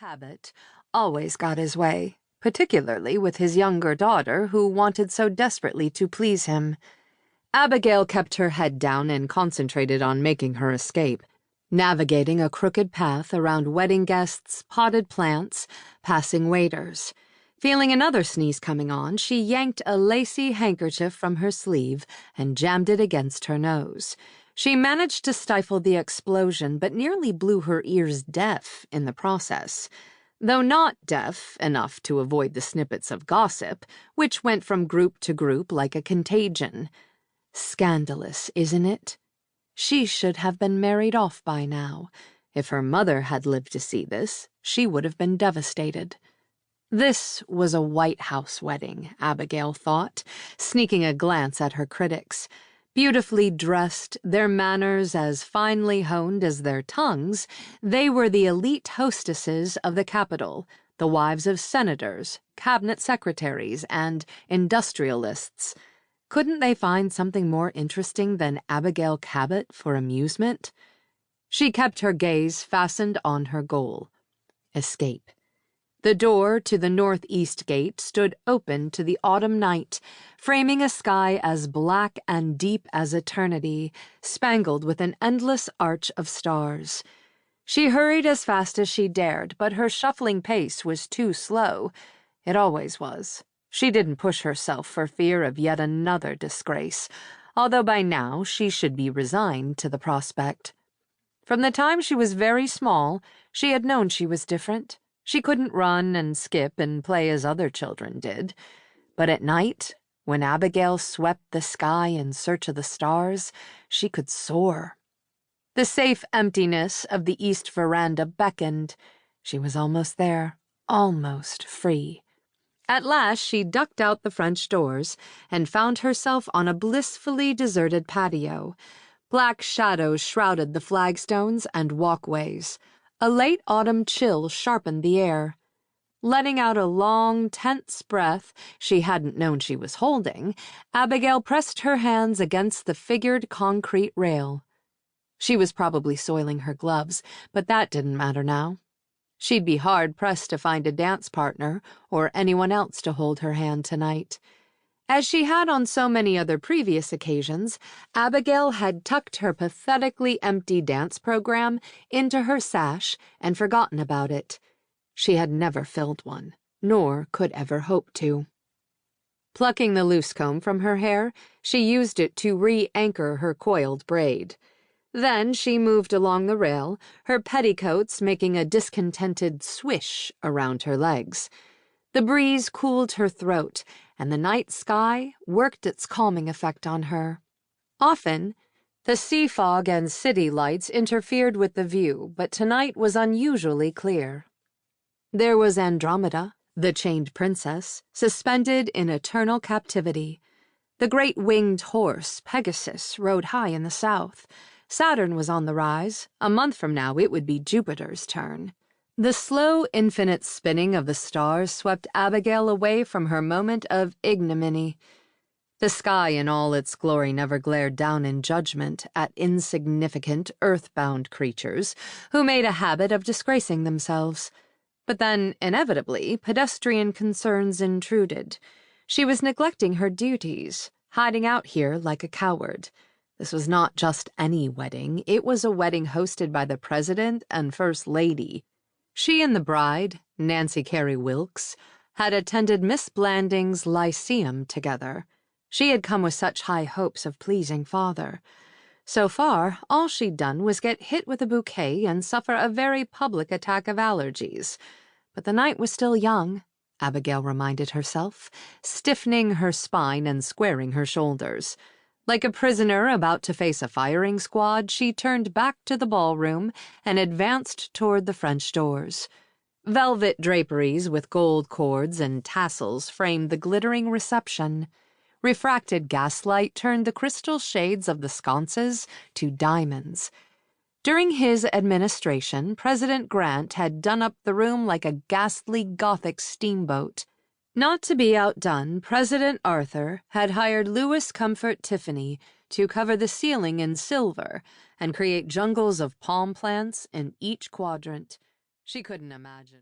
Cabot always got his way, particularly with his younger daughter who wanted so desperately to please him. Abigail kept her head down and concentrated on making her escape, navigating a crooked path around wedding guests, potted plants, passing waiters. Feeling another sneeze coming on, she yanked a lacy handkerchief from her sleeve and jammed it against her nose. She managed to stifle the explosion, but nearly blew her ears deaf in the process, though not deaf enough to avoid the snippets of gossip, which went from group to group like a contagion. Scandalous, isn't it? She should have been married off by now. If her mother had lived to see this, she would have been devastated. This was a White House wedding, Abigail thought, sneaking a glance at her critics. Beautifully dressed, their manners as finely honed as their tongues, they were the elite hostesses of the Capitol, the wives of senators, cabinet secretaries, and industrialists. Couldn't they find something more interesting than Abigail Cabot for amusement? She kept her gaze fastened on her goal: escape. The door to the northeast gate stood open to the autumn night, framing a sky as black and deep as eternity, spangled with an endless arch of stars. She hurried as fast as she dared, but her shuffling pace was too slow. It always was. She didn't push herself for fear of yet another disgrace, although by now she should be resigned to the prospect. From the time she was very small, she had known she was different. She couldn't run and skip and play as other children did. But at night, when Abigail swept the sky in search of the stars, she could soar. The safe emptiness of the east veranda beckoned. She was almost there, almost free. At last she ducked out the French doors and found herself on a blissfully deserted patio. Black shadows shrouded the flagstones and walkways. A late autumn chill sharpened the air. Letting out a long, tense breath she hadn't known she was holding, Abigail pressed her hands against the figured concrete rail. She was probably soiling her gloves, but that didn't matter now. She'd be hard-pressed to find a dance partner or anyone else to hold her hand tonight. As she had on so many other previous occasions, Abigail had tucked her pathetically empty dance program into her sash and forgotten about it. She had never filled one, nor could ever hope to. Plucking the loose comb from her hair, she used it to re-anchor her coiled braid. Then she moved along the rail, her petticoats making a discontented swish around her legs. The breeze cooled her throat, and the night sky worked its calming effect on her. Often, the sea fog and city lights interfered with the view, but tonight was unusually clear. There was Andromeda, the chained princess, suspended in eternal captivity. The great winged horse, Pegasus, rode high in the south. Saturn was on the rise. A month from now it would be Jupiter's turn. The slow, infinite spinning of the stars swept Abigail away from her moment of ignominy. The sky in all its glory never glared down in judgment at insignificant, earthbound creatures who made a habit of disgracing themselves. But then, inevitably, pedestrian concerns intruded. She was neglecting her duties, hiding out here like a coward. This was not just any wedding. It was a wedding hosted by the President and First Lady. She and the bride, Nancy Carey Wilkes, had attended Miss Blanding's Lyceum together. She had come with such high hopes of pleasing father. So far, all she'd done was get hit with a bouquet and suffer a very public attack of allergies. But the night was still young, Abigail reminded herself, stiffening her spine and squaring her shoulders. Like a prisoner about to face a firing squad, she turned back to the ballroom and advanced toward the French doors. Velvet draperies with gold cords and tassels framed the glittering reception. Refracted gaslight turned the crystal shades of the sconces to diamonds. During his administration, President Grant had done up the room like a ghastly Gothic steamboat. Not to be outdone, President Arthur had hired Louis Comfort Tiffany to cover the ceiling in silver and create jungles of palm plants in each quadrant. She couldn't imagine.